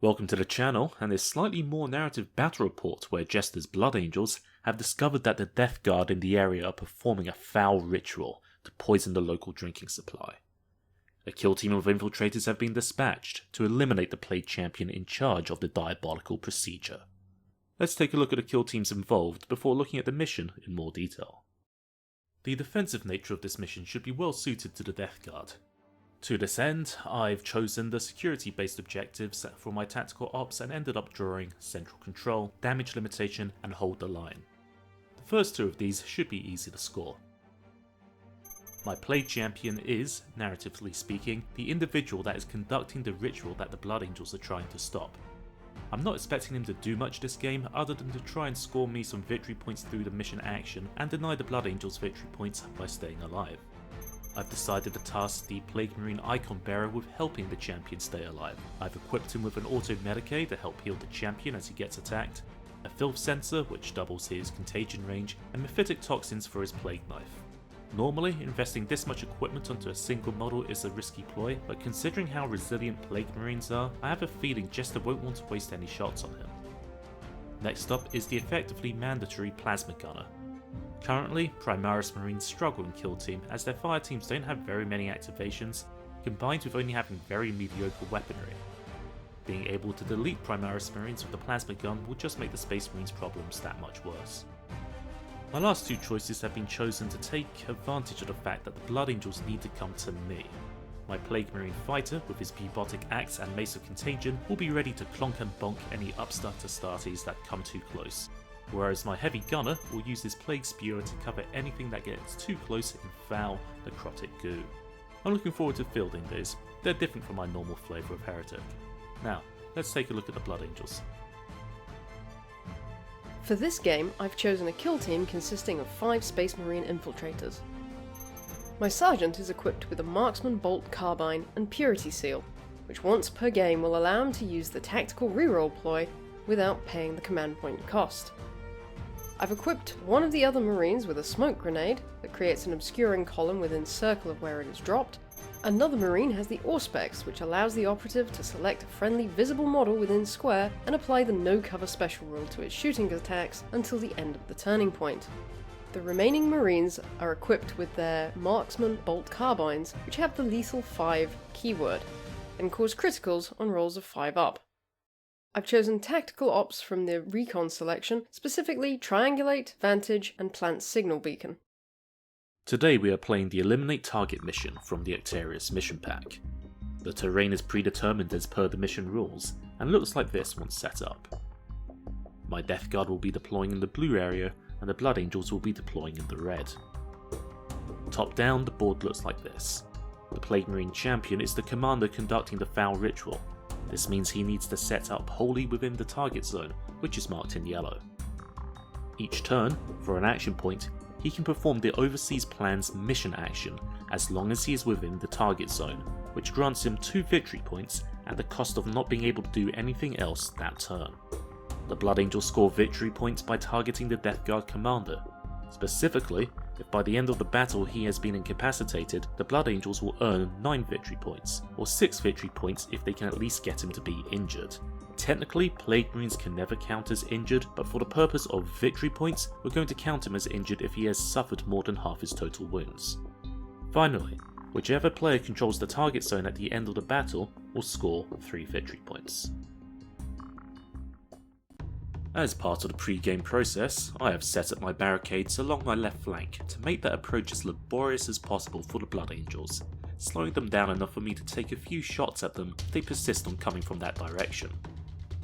Welcome to the channel and this slightly more narrative battle report where Jester's Blood Angels have discovered that the Death Guard in the area are performing a foul ritual to poison the local drinking supply. A kill team of infiltrators have been dispatched to eliminate the Plague Champion in charge of the diabolical procedure. Let's take a look at the kill teams involved before looking at the mission in more detail. The defensive nature of this mission should be well suited to the Death Guard. To this end, I've chosen the security-based objectives for my tactical ops and ended up drawing Central Control, Damage Limitation and Hold the Line. The first two of these should be easy to score. My Plague Champion is, narratively speaking, the individual that is conducting the ritual that the Blood Angels are trying to stop. I'm not expecting him to do much this game other than to try and score me some victory points through the mission action and deny the Blood Angels victory points by staying alive. I've decided to task the Plague Marine Icon Bearer with helping the champion stay alive. I've equipped him with an auto Medicae to help heal the champion as he gets attacked, a Filth Sensor which doubles his contagion range, and Mephitic Toxins for his Plague Knife. Normally, investing this much equipment onto a single model is a risky ploy, but considering how resilient Plague Marines are, I have a feeling Jester won't want to waste any shots on him. Next up is the effectively mandatory Plasma Gunner. Currently, Primaris Marines struggle in kill team as their fire teams don't have very many activations, combined with only having very mediocre weaponry. Being able to delete Primaris Marines with the Plasma Gun will just make the Space Marines' problems that much worse. My last two choices have been chosen to take advantage of the fact that the Blood Angels need to come to me. My Plague Marine Fighter with his Bebotic Axe and Mace of Contagion will be ready to clonk and bonk any upstarter starties that come too close, whereas my Heavy Gunner will use his Plague Spewer to cover anything that gets too close in foul, necrotic goo. I'm looking forward to fielding these. They're different from my normal flavour of Heretic. Now, let's take a look at the Blood Angels. For this game, I've chosen a kill team consisting of 5 Space Marine Infiltrators. My Sergeant is equipped with a Marksman Bolt Carbine and Purity Seal, which once per game will allow him to use the tactical reroll ploy without paying the command point cost. I've equipped one of the other Marines with a Smoke Grenade that creates an obscuring column within circle of where it is dropped. Another Marine has the Auspex, which allows the operative to select a friendly visible model within square and apply the no cover special rule to its shooting attacks until the end of the turning point. The remaining Marines are equipped with their Marksman Bolt Carbines, which have the lethal 5 keyword, and cause criticals on rolls of 5 up. I've chosen tactical ops from the Recon selection, specifically Triangulate, Vantage, and Plant Signal Beacon. Today we are playing the Eliminate Target mission from the Octarius Mission Pack. The terrain is predetermined as per the mission rules, and looks like this once set up. My Death Guard will be deploying in the blue area, and the Blood Angels will be deploying in the red. Top down, the board looks like this. The Plague Marine Champion is the commander conducting the foul ritual. This means he needs to set up wholly within the target zone, which is marked in yellow. Each turn, for an action point, he can perform the Overseas Plan's mission action as long as he is within the target zone, which grants him 2 victory points at the cost of not being able to do anything else that turn. The Blood Angels score victory points by targeting the Death Guard commander. Specifically, if by the end of the battle he has been incapacitated, the Blood Angels will earn 9 victory points, or 6 victory points if they can at least get him to be injured. Technically, Plague Marines can never count as injured, but for the purpose of victory points, we're going to count him as injured if he has suffered more than half his total wounds. Finally, whichever player controls the target zone at the end of the battle will score 3 victory points. As part of the pre-game process, I have set up my barricades along my left flank to make that approach as laborious as possible for the Blood Angels, slowing them down enough for me to take a few shots at them if they persist on coming from that direction.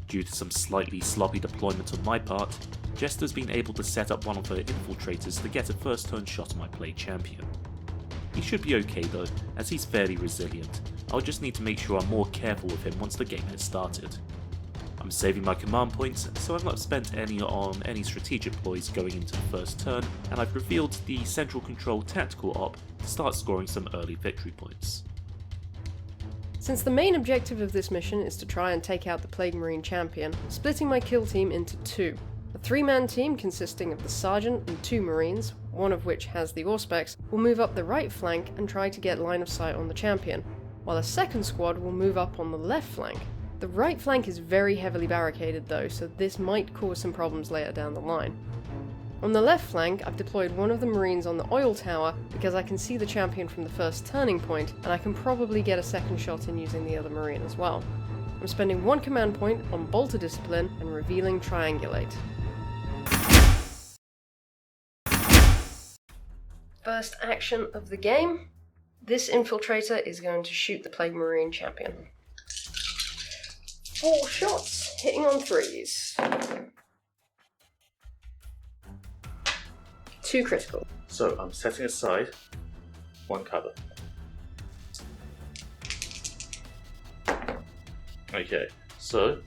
Due to some slightly sloppy deployment on my part, Jester's been able to set up one of her infiltrators to get a first turn shot on my Plague Champion. He should be okay though, as he's fairly resilient. I'll just need to make sure I'm more careful with him once the game has started. I'm saving my command points, so I've not spent any on any strategic ploys going into the first turn, and I've revealed the Central Control tactical op to start scoring some early victory points. Since the main objective of this mission is to try and take out the Plague Marine Champion, I'm splitting my kill team into 2. A 3-man team consisting of the Sergeant and 2 Marines, one of which has the Auspex, will move up the right flank and try to get line of sight on the Champion, while a second squad will move up on the left flank. The right flank is very heavily barricaded though, so this might cause some problems later down the line. On the left flank, I've deployed one of the Marines on the oil tower because I can see the champion from the first turning point, and I can probably get a second shot in using the other Marine as well. I'm spending one command point on Bolter Discipline and revealing Triangulate. First action of the game. This Infiltrator is going to shoot the Plague Marine champion. 4 shots, hitting on 3s. 2 critical. So I'm setting aside 1 cover. Okay, so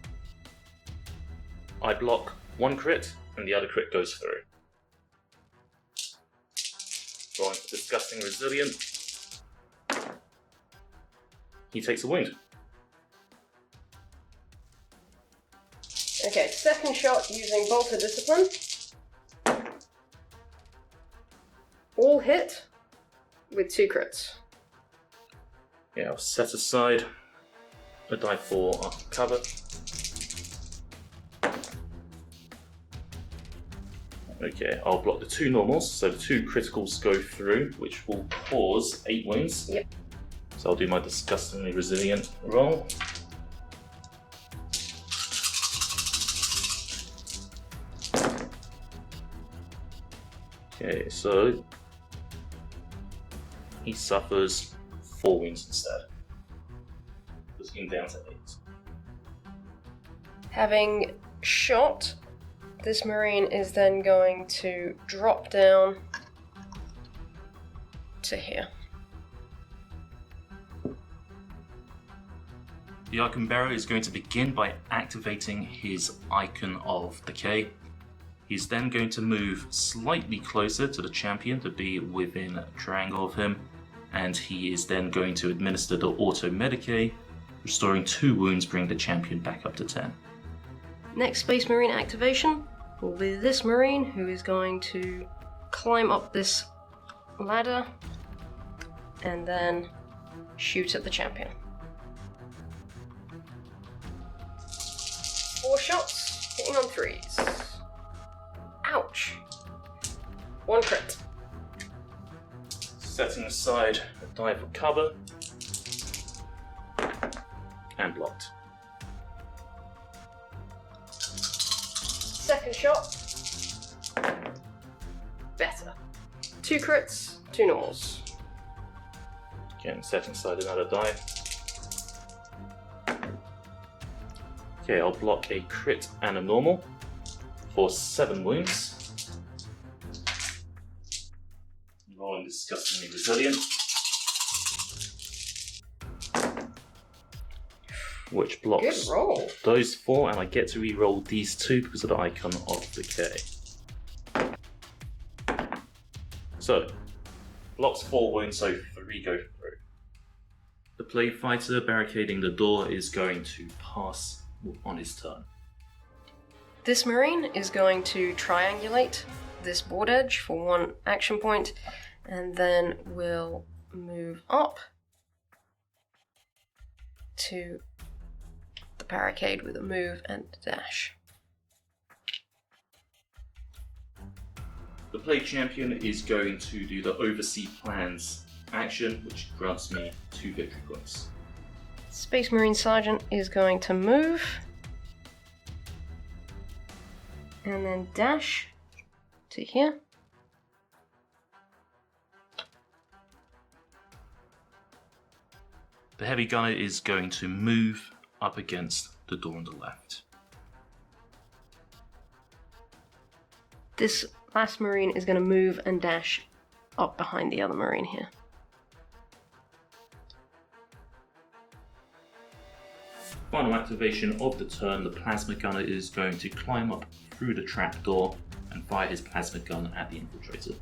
I block 1 crit and the other crit goes through. Going for Disgusting Resilient. He takes a wound. Okay, second shot using Bolter Discipline. All hit with 2 crits. Yeah, I'll set aside a die for cover. Okay, I'll block the 2 normals, so the 2 criticals go through, which will cause 8 wounds. Yep. So I'll do my Disgustingly Resilient roll. Okay, so he suffers 4 wounds instead. Puts him down to 8. Having shot, this Marine is then going to drop down to here. The Icon Bearer is going to begin by activating his Icon of Decay. He's then going to move slightly closer to the champion to be within a triangle of him, and he is then going to administer the Auto Medicay, restoring 2 wounds, bringing the champion back up to 10. Next Space Marine activation will be this Marine, who is going to climb up this ladder and then shoot at the champion. 4 shots, hitting on 3s. Ouch. 1 crit. Setting aside a die for cover. And blocked. Second shot. Better. 2 crits, 2 normals. Again, setting aside another die. Okay, I'll block a crit and a normal for 7 wounds. Rolling Disgustingly Resilient. Which blocks Good roll. those 4, and I get to re-roll these 2 because of the Icon of Decay. So, blocks 4 wounds, so 3 go through. The Plague Fighter barricading the door is going to pass on his turn. This Marine is going to triangulate this board edge for 1 action point, and then will move up to the barricade with a move and a dash. The Plague Champion is going to do the Oversee Plans action, which grants me 2 victory points. Space Marine Sergeant is going to move and then dash to here. The Heavy Gunner is going to move up against the door on the left. This last Marine is going to move and dash up behind the other Marine here. Final activation of the turn, the Plasma Gunner is going to climb up through the trapdoor and fire his Plasma Gun at the Infiltrator.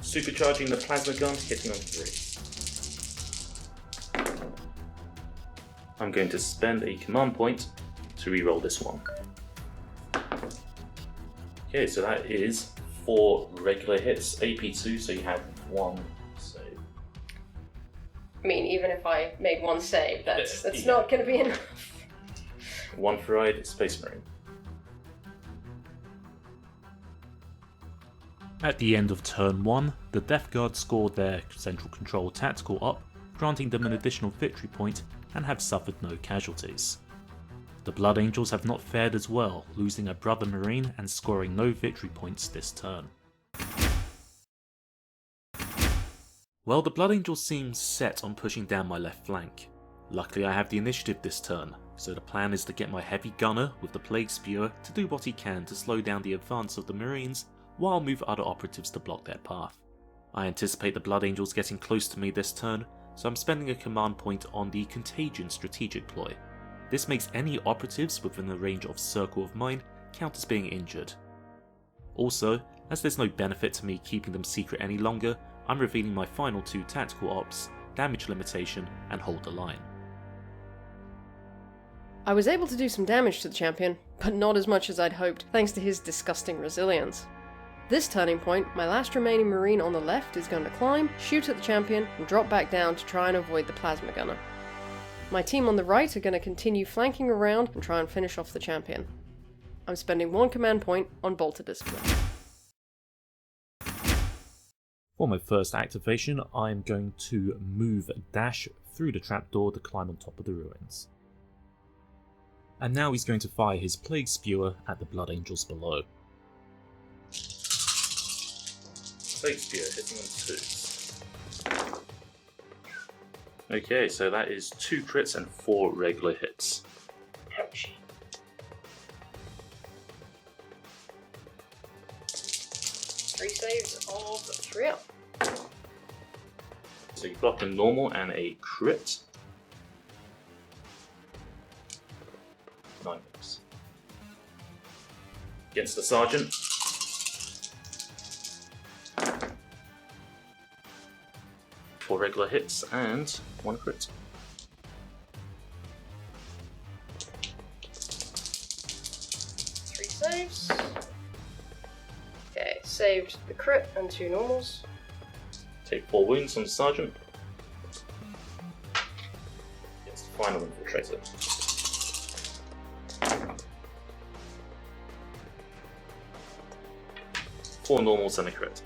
Supercharging the Plasma Gun, hitting on 3. I'm going to spend a command point to reroll this one. Okay, so that is 4 regular hits, AP2, so you have 1 save. I mean, even if I made one save, that's not going to be enough. One fried Space Marine. At the end of turn 1, the Death Guard scored their Central Control tactical up, granting them an additional victory point, and have suffered no casualties. The Blood Angels have not fared as well, losing a Brother Marine and scoring no victory points this turn. Well, the Blood Angels seem set on pushing down my left flank. Luckily I have the initiative this turn, so the plan is to get my heavy gunner with the Plague Spewer to do what he can to slow down the advance of the Marines, while move other operatives to block their path. I anticipate the Blood Angels getting close to me this turn, so I'm spending a command point on the Contagion strategic ploy. This makes any operatives within the range of circle of mine count as being injured. Also, as there's no benefit to me keeping them secret any longer, I'm revealing my final 2 tactical ops, Damage Limitation and Hold the Line. I was able to do some damage to the champion, but not as much as I'd hoped, thanks to his disgusting resilience. This turning point, my last remaining Marine on the left is going to climb, shoot at the champion, and drop back down to try and avoid the plasma gunner. My team on the right are going to continue flanking around and try and finish off the champion. I'm spending 1 command point on Bolter Discipline. For my first activation, I'm going to move dash through the trapdoor to climb on top of the ruins. And now he's going to fire his Plague Spewer at the Blood Angels below. Plague Spear hitting on 2s. Okay, so that is 2 crits and 4 regular hits. Ouch. Three saves of 3 up. So you block a normal and a crit. 9 hits. Against the Sergeant. 4 regular hits and 1 crit. Three saves. Okay, saved the crit and 2 normals. Take 4 wounds on the Sergeant. Against the final Infiltrator. 4 normals and a crit.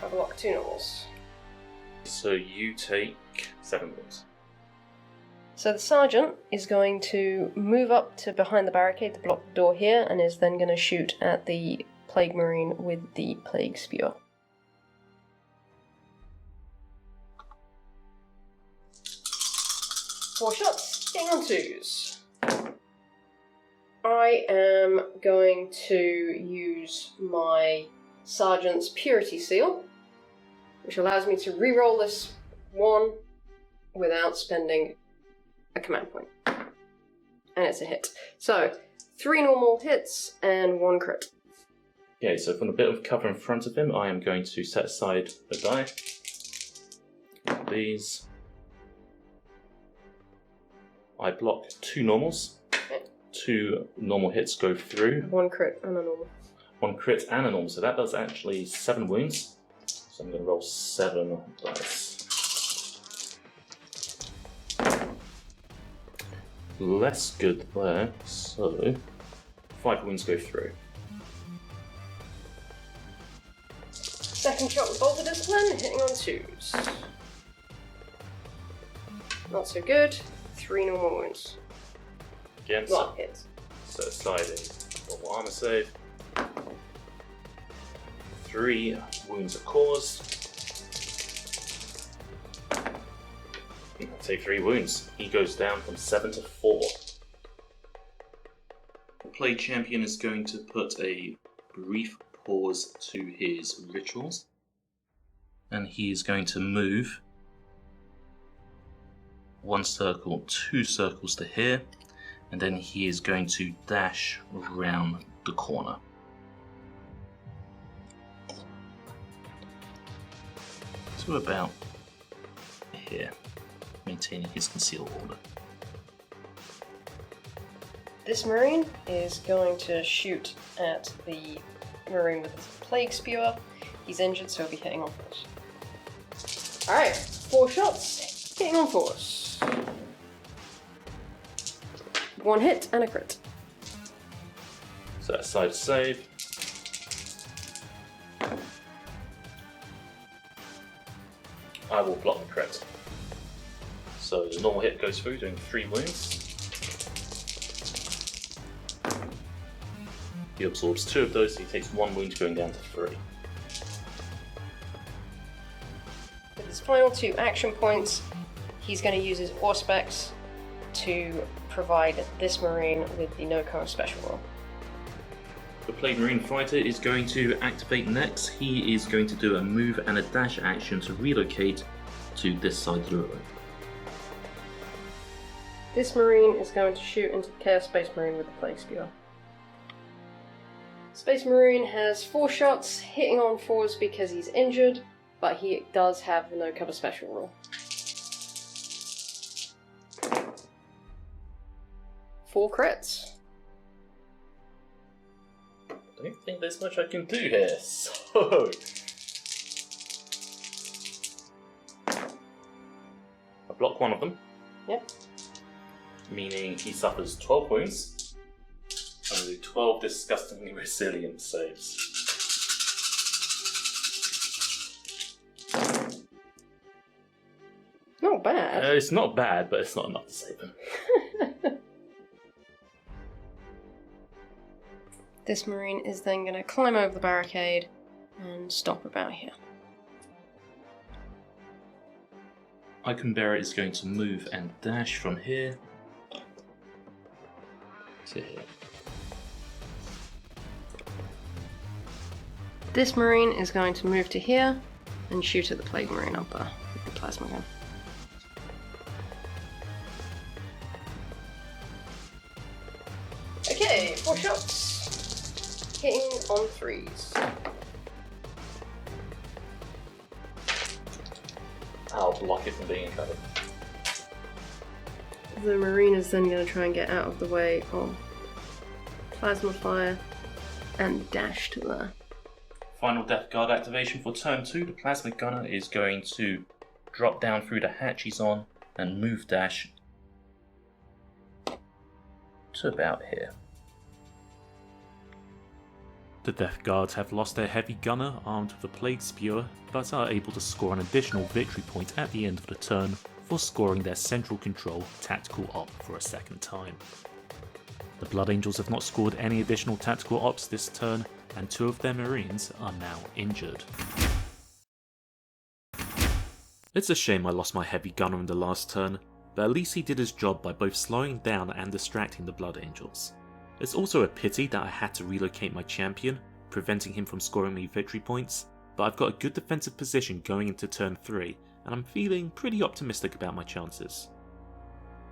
I block 2 normals. So you take 7 wounds. So the sergeant is going to move up to behind the barricade to block the door here, and is then going to shoot at the Plague Marine with the Plague Spear. Four shots, getting on 2s. I am going to use my Sergeant's Purity Seal, which allows me to reroll this 1 without spending a command point. And it's a hit. So, 3 normal hits and 1 crit. Okay, so from the bit of cover in front of him, I am going to set aside a die. These. I block 2 normals. Okay. 2 normal hits go through. 1 crit and a normal. 1 crit and a normal, so that does actually 7 wounds. So I'm going to roll 7 dice. Less good there, so 5 wounds go through. Second shot with Bolter Discipline, hitting on 2s. Not so good. 3 normal wounds. Again, Well, hits. set aside a normal armor save. 3 wounds are caused. Take 3 wounds. He goes down from 7 to 4. The Plague Champion is going to put a brief pause to his rituals. And he is going to move 1 circle, 2 circles to here. And then he is going to dash around the corner. To about here, maintaining his concealed order. This Marine is going to shoot at the Marine with his Plague Spewer. He's injured, so he'll be hitting on force. Alright, 4 shots, hitting on force. 1 hit and a crit. So that's side save. I will block the crit. So the normal hit goes through, doing 3 wounds. He absorbs 2 of those, so he takes 1 wound, going down to 3. With his final 2 action points, he's going to use his Auspex to provide this Marine with the no cover special roll. The Plague Marine Fighter is going to activate next. He is going to do a move and a dash action to relocate to this side of the room. This Marine is going to shoot into the Chaos Space Marine with the Plague Spewer. Space Marine has 4 shots, hitting on 4s because he's injured, but he does have the no cover special rule. 4 crits. I don't think there's much I can do here, so... I block 1 of them. Yep. Meaning he suffers 12 wounds. And do 12 disgustingly resilient saves. Not bad. It's not bad, but it's not enough to save him. This Marine is then going to climb over the barricade and stop about here. Icon Bearer is going to move and dash from here to here. This Marine is going to move to here and shoot at the Plague Marine up there with the plasma gun. Okay, 4 shots. Hitting on 3s. I'll block it from being covered. The Marine is then going to try and get out of the way of Plasma Fire and dash to there. Final Death Guard activation for turn 2. The Plasma Gunner is going to drop down through the hatch he's on and move dash to about here. The Death Guards have lost their heavy gunner armed with a Plague Spewer, but are able to score an additional victory point at the end of the turn for scoring their Central Control tactical op for a second time. The Blood Angels have not scored any additional tactical ops this turn, and 2 of their Marines are now injured. It's a shame I lost my heavy gunner in the last turn, but at least he did his job by both slowing down and distracting the Blood Angels. It's also a pity that I had to relocate my champion, preventing him from scoring me victory points, but I've got a good defensive position going into turn 3, and I'm feeling pretty optimistic about my chances.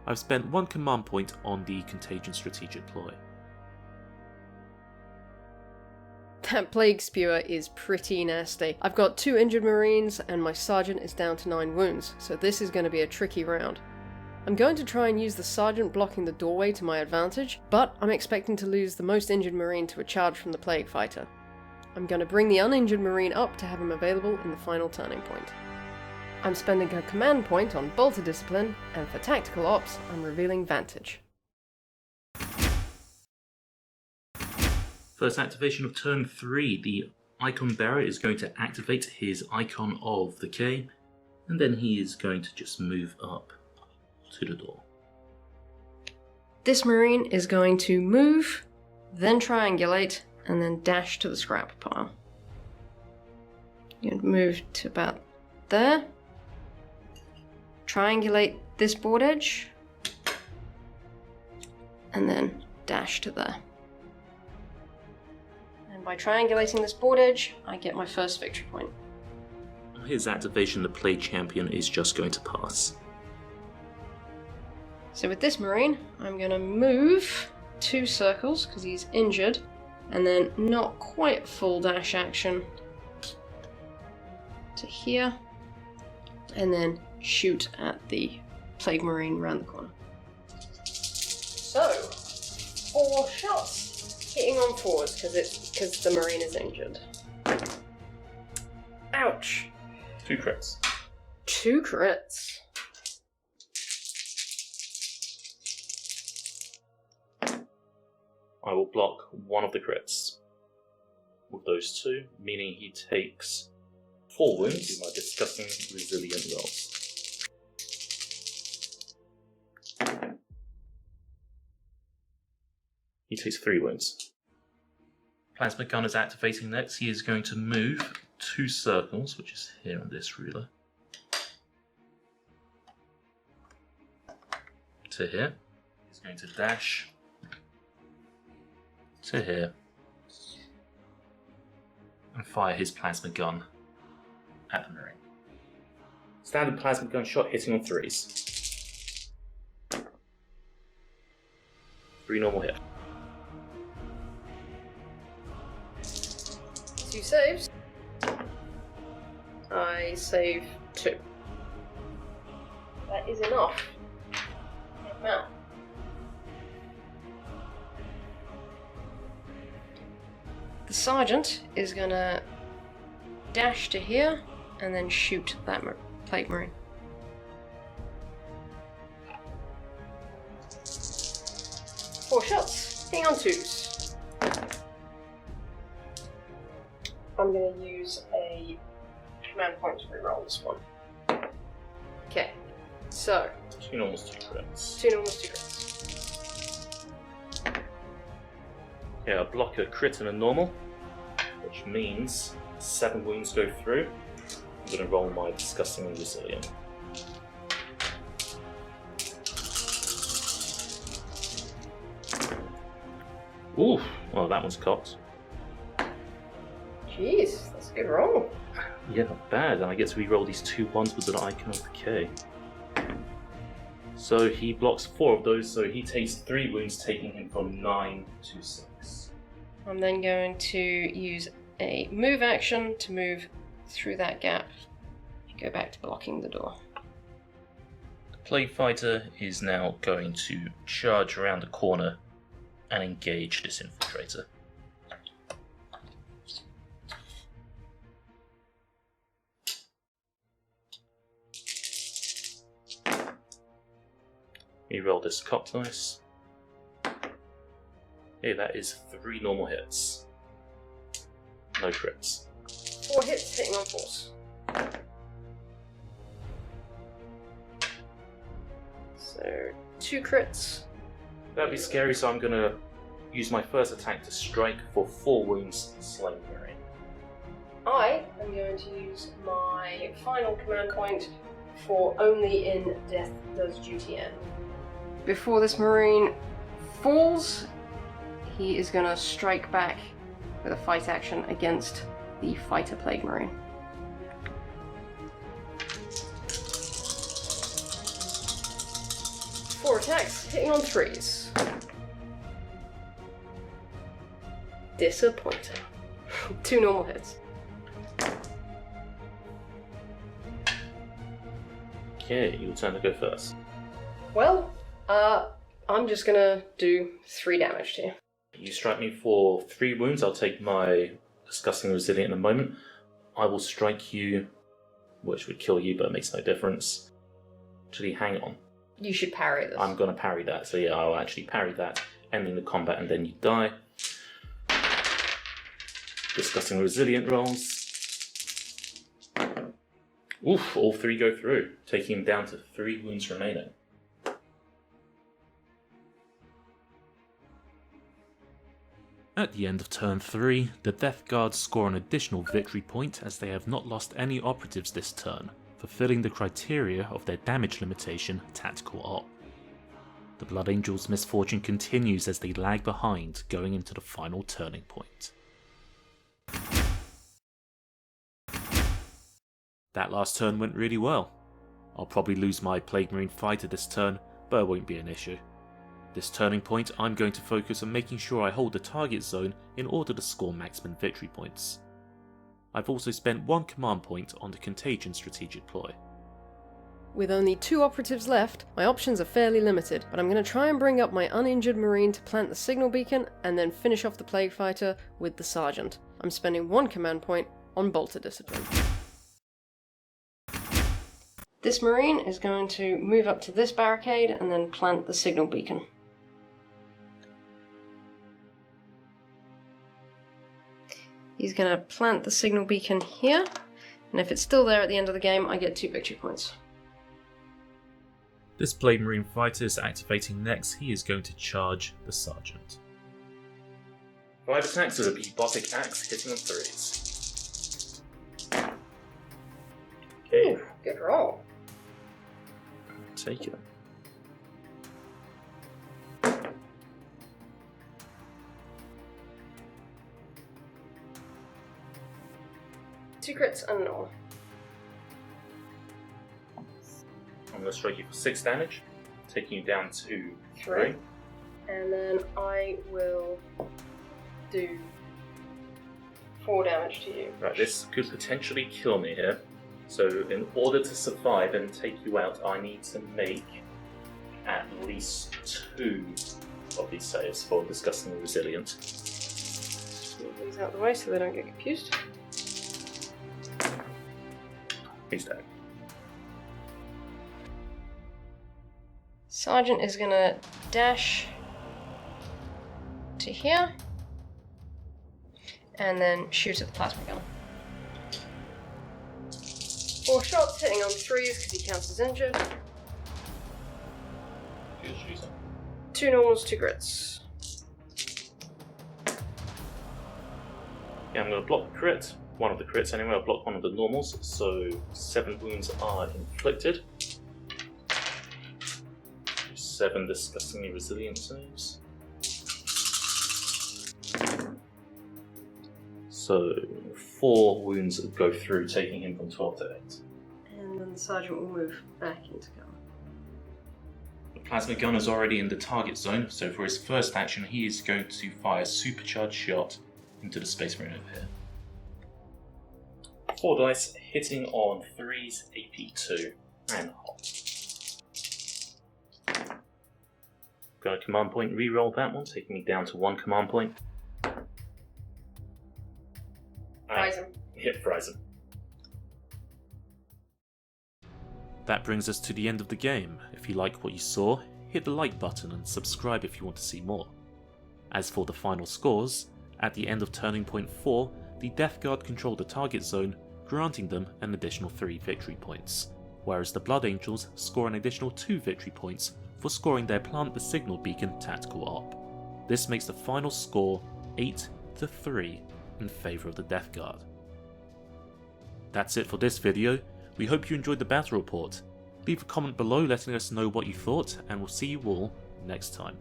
I've spent 1 command point on the Contagion Strategic Ploy. That Plague Spewer is pretty nasty. I've got 2 injured Marines and my Sergeant is down to 9 wounds, so this is going to be a tricky round. I'm going to try and use the Sergeant blocking the doorway to my advantage, but I'm expecting to lose the most injured Marine to a charge from the Plague Fighter. I'm going to bring the uninjured Marine up to have him available in the final turning point. I'm spending a command point on Bolter Discipline, and for Tactical Ops, I'm revealing Vantage. First activation of turn 3, the Icon Bearer is going to activate his Icon of the K, and then he is going to just move up to the door. This Marine is going to move, then triangulate, and then dash to the scrap pile. You're going to move to about there, triangulate this board edge, and then dash to there. And by triangulating this board edge, I get my first victory point. On his activation, the Play Champion is just going to pass. So with this Marine, I'm going to move 2 circles because he's injured, and then not quite full dash action to here, and then shoot at the Plague Marine round the corner. So, 4 shots, hitting on 4s because the Marine is injured. Ouch. 2 crits. 2 crits. I will block one of the crits with those 2, meaning he takes 4 wounds in my disgusting resilient rolls. He takes 3 wounds. Plasma gun is activating next. He is going to move 2 circles, which is here on this ruler, to here. He's going to dash to here and fire his plasma gun at the Marine. Standard plasma gun shot hitting on 3s. 3 normal hit. 2 saves. I save 2. That is enough. Now. The Sergeant is gonna dash to here and then shoot that Plague Marine. Four shots. Hitting on 2s. I'm going to use a command point to reroll this one. Okay, so 2 normals, 2 crits. 2 normals, 2 crits. Yeah, I block a crit and a normal, which means 7 wounds go through. I'm going to roll my disgustingly resilient. Ooh, well that one's cocked. Jeez, that's a good roll. Yeah, not bad, and I get to re-roll these 2 ones with an icon of decay. So he blocks 4 of those, so he takes 3 wounds, taking him from 9 to 6. I'm then going to use a move action to move through that gap and go back to blocking the door. The Plague Fighter is now going to charge around the corner and engage this Infiltrator. You roll this cocked dice. Okay, that is 3 normal hits. No crits. 4 hits, hitting on 4s. So, 2 crits. That'd be scary, so I'm gonna use my first attack to strike for 4 wounds, slaying Marine. I am going to use my final command point for only in death does duty end. Before this Marine falls, he is going to strike back with a fight action against the Fighter Plague Marine. Four attacks, hitting on 3s. Disappointing. 2 normal hits. Okay, your turn to go first. Well, I'm just gonna do 3 damage to you. You strike me for 3 wounds. I'll take my disgusting resilient in a moment. I will strike you, which would kill you, but it makes no difference. Actually, hang on. You should parry this. I'm going to parry that. So yeah, I'll actually parry that, ending the combat, and then you die. Disgusting resilient rolls. Oof, all 3 go through, taking him down to 3 wounds remaining. At the end of turn 3, the Death Guard score an additional victory point as they have not lost any operatives this turn, fulfilling the criteria of their damage limitation Tactical Op. The Blood Angels' misfortune continues as they lag behind going into the final turning point. That last turn went really well. I'll probably lose my Plague Marine fighter this turn, but it won't be an issue. This turning point, I'm going to focus on making sure I hold the target zone in order to score maximum victory points. I've also spent 1 command point on the Contagion strategic ploy. With only 2 operatives left, my options are fairly limited, but I'm going to try and bring up my uninjured Marine to plant the signal beacon and then finish off the Plague Fighter with the Sergeant. I'm spending 1 command point on Bolter Discipline. This Marine is going to move up to this barricade and then plant the signal beacon. He's going to plant the signal beacon here, and if it's still there at the end of the game, I get 2 victory points. This Blade Marine fighter is activating next. He is going to charge the Sergeant. 5 attacks with a Bebotic Axe, hitting on 3s. Okay. Ooh, good roll. Take it. Two crits and an all. I'm going to strike you for 6 damage, taking you down to 3. And then I will do 4 damage to you. Right, this could potentially kill me here. So in order to survive and take you out, I need to make at least 2 of these saves for disgustingly resilient. Move these out of the way so they don't get confused. He's dead. Sergeant is gonna dash to here and then shoot at the plasma gun. 4 shots hitting on 3s because he counts as injured. 2 normals, 2 grits. Yeah, I'm going to block the crit. One of the crits anyway. I'll block one of the normals, so 7 wounds are inflicted. 7 disgustingly resilient saves. So 4 wounds go through, taking him from 12 to 8. And then the sergeant will move back into cover. The plasma gun is already in the target zone, so for his first action he is going to fire a supercharged shot into the Space Marine over here. 4 dice, hitting on 3s, AP 2, and hot. Got a command point, reroll that one, taking me down to 1 command point. Fries him. Hit fries him. That brings us to the end of the game. If you like what you saw, hit the like button and subscribe if you want to see more. As for the final scores, at the end of Turning Point 4, the Death Guard controlled the target zone, granting them an additional 3 victory points, whereas the Blood Angels score an additional 2 victory points for scoring their Plant the Signal Beacon tactical op. This makes the final score 8-3 in favour of the Death Guard. That's it for this video. We hope you enjoyed the battle report. Leave a comment below letting us know what you thought, and we'll see you all next time.